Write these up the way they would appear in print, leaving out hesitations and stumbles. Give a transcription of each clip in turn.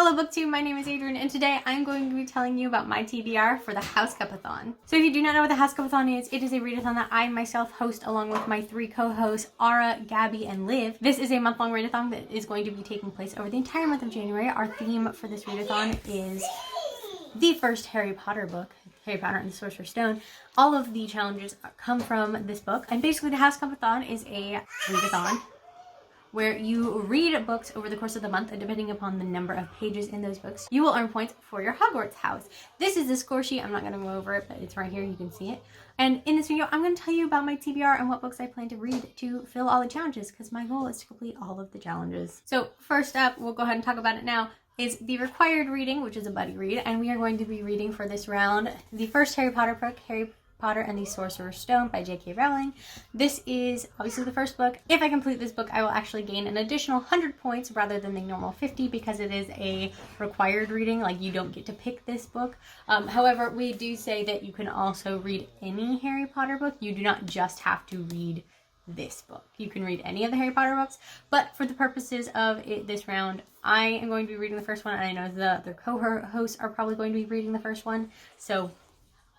Hello BookTube, my name is Adrian and today I'm going to be telling you about my TBR for the Housecup-a-thon. So if you do not know what the Housecup-a-thon is, it is a readathon that I myself host along with my 3 co-hosts, Ara, Gabby, and Liv. This is a month-long readathon that is going to be taking place over the entire month of January. Our theme for this readathon is the first Harry Potter book, Harry Potter and the Sorcerer's Stone. All of the challenges come from this book, and basically the Housecup-a-thon is a readathon where you read books over the course of the month, and depending upon the number of pages in those books, you will earn points for your Hogwarts house. This is the score sheet. I'm not going to go over it, but it's right here. You can see it. And in this video, I'm going to tell you about my TBR and what books I plan to read to fill all the challenges, because my goal is to complete all of the challenges. So first up, we'll go ahead and talk about it now, is the required reading, which is a buddy read, and we are going to be reading for this round the first Harry Potter book, Harry Potter and the Sorcerer's Stone by J.K. Rowling. This is obviously the first book. If I complete this book, I will actually gain an additional 100 points rather than the normal 50 because it is a required reading. Like, you don't get to pick this book. However, we do say that you can also read any Harry Potter book. You do not just have to read this book. You can read any of the Harry Potter books, but for the purposes of this round, I am going to be reading the first one, and I know the other co-hosts are probably going to be reading the first one, so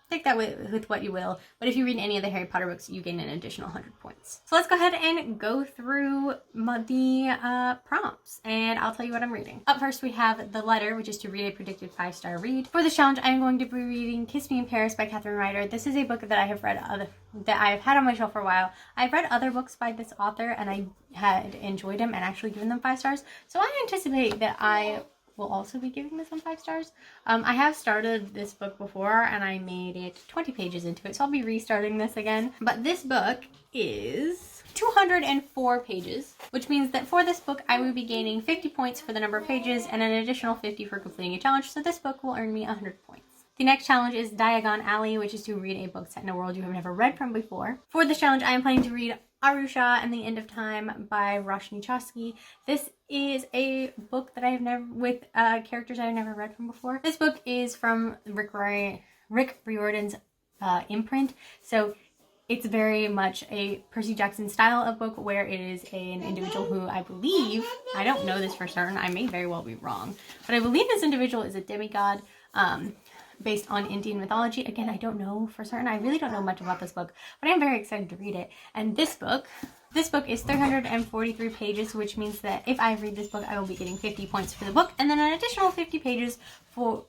take that with what you will. But if you read any of the Harry Potter books, you gain an additional 100 points. So let's go ahead and go through the prompts, and I'll tell you what I'm reading. Up first, we have The Letter, which is to read a predicted 5-star read. For this challenge, I am going to be reading Kiss Me in Paris by Catherine Ryder. This is a book that I have read that I have had on my shelf for a while. I've read other books by this author, and I had enjoyed them and actually given them 5 stars. So I anticipate that I will also be giving this one 5 stars. I have started this book before and I made it 20 pages into it, so I'll be restarting this again. But this book is 204 pages, which means that for this book I will be gaining 50 points for the number of pages and an additional 50 for completing a challenge, so this book will earn me 100 points. The next challenge is Diagon Alley, which is to read a book set in a world you have never read from before. For this challenge, I am planning to read Arusha and the End of Time by Roshni Chosky. This is a book that I have never, with characters I have never read from before. This book is from Rick Riordan's imprint, so it's very much a Percy Jackson style of book where it is an individual who I believe, I don't know this for certain, I may very well be wrong, but I believe this individual is a demigod based on Indian mythology. Again, I don't know for certain. I really don't know much about this book, but I'm very excited to read it. And this book is 343 pages, which means that if I read this book, I will be getting 50 points for the book, and then an additional 50 points for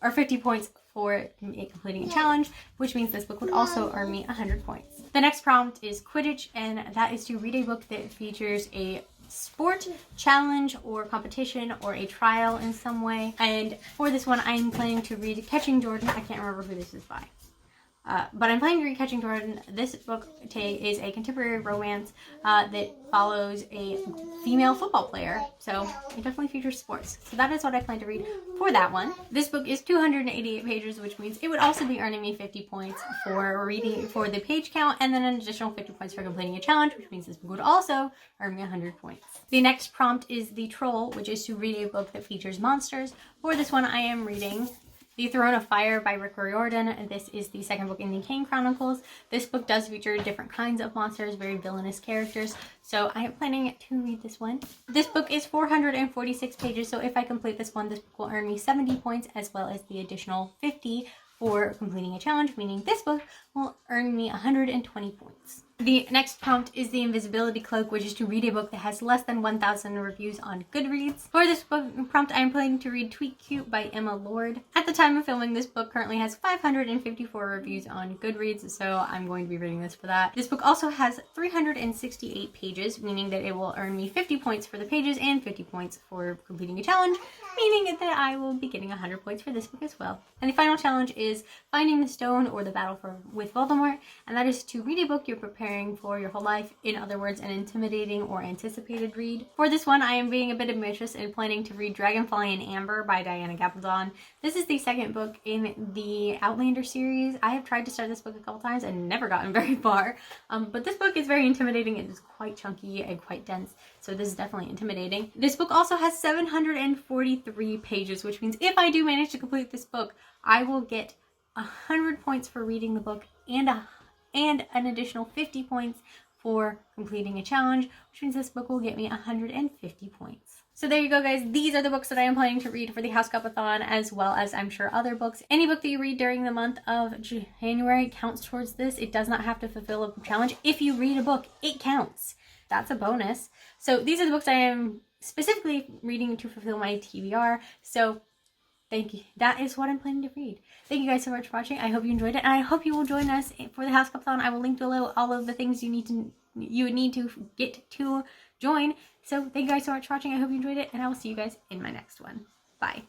completing a challenge, which means this book would also earn me 100 points. The next prompt is Quidditch, and that is to read a book that features a sport, challenge, or competition, or a trial in some way. And for this one, I'm planning to read Catching Jordan. I can't remember who this is by. But I'm planning to read Catching Jordan. This book is a contemporary romance that follows a female football player. So it definitely features sports. So that is what I plan to read for that one. This book is 288 pages, which means it would also be earning me 50 points for reading for the page count, and then an additional 50 points for completing a challenge, which means this book would also earn me 100 points. The next prompt is The Troll, which is to read a book that features monsters. For this one, I am reading The Throne of Fire by Rick Riordan. This is the second book in the Kane Chronicles. This book does feature different kinds of monsters, very villainous characters, so I am planning to read this one. This book is 446 pages, so if I complete this one, this book will earn me 70 points as well as the additional 50 for completing a challenge, meaning this book will earn me 120 points. The next prompt is The Invisibility Cloak, which is to read a book that has less than 1,000 reviews on GoodReads. For this book prompt, I am planning to read Tweet Cute by Emma Lord. At the time of filming, this book currently has 554 reviews on GoodReads, so I'm going to be reading this for that. This book also has 368 pages, meaning that it will earn me 50 points for the pages and 50 points for completing a challenge, meaning that I will be getting 100 points for this book as well. And the final challenge is Finding the Stone, or The Battle with Voldemort, and that is to read a book you're preparing for your whole life. In other words, an intimidating or anticipated read. For this one, I am being a bit ambitious and planning to read Dragonfly and Amber by Diana Gabaldon. This is the second book in the Outlander series. I have tried to start this book a couple times and never gotten very far, but this book is very intimidating. It is quite chunky and quite dense, so this is definitely intimidating. This book also has 743 pages, which means if I do manage to complete this book, I will get 100 points for reading the book and an additional 50 points for completing a challenge, which means this book will get me 150 points. So there you go, guys. These are the books that I am planning to read for the Housecup-a-thon, as well as I'm sure other books. Any book that you read during the month of January counts towards this. It does not have to fulfill a challenge. If you read a book, it counts. That's a bonus. So these are the books I am specifically reading to fulfill my TBR. So thank you. That is what I'm planning to read. Thank you guys so much for watching. I hope you enjoyed it, and I hope you will join us for the Housecup-a-thon. I will link below all of the things you would need to get to join. So thank you guys so much for watching. I hope you enjoyed it, and I will see you guys in my next one. Bye.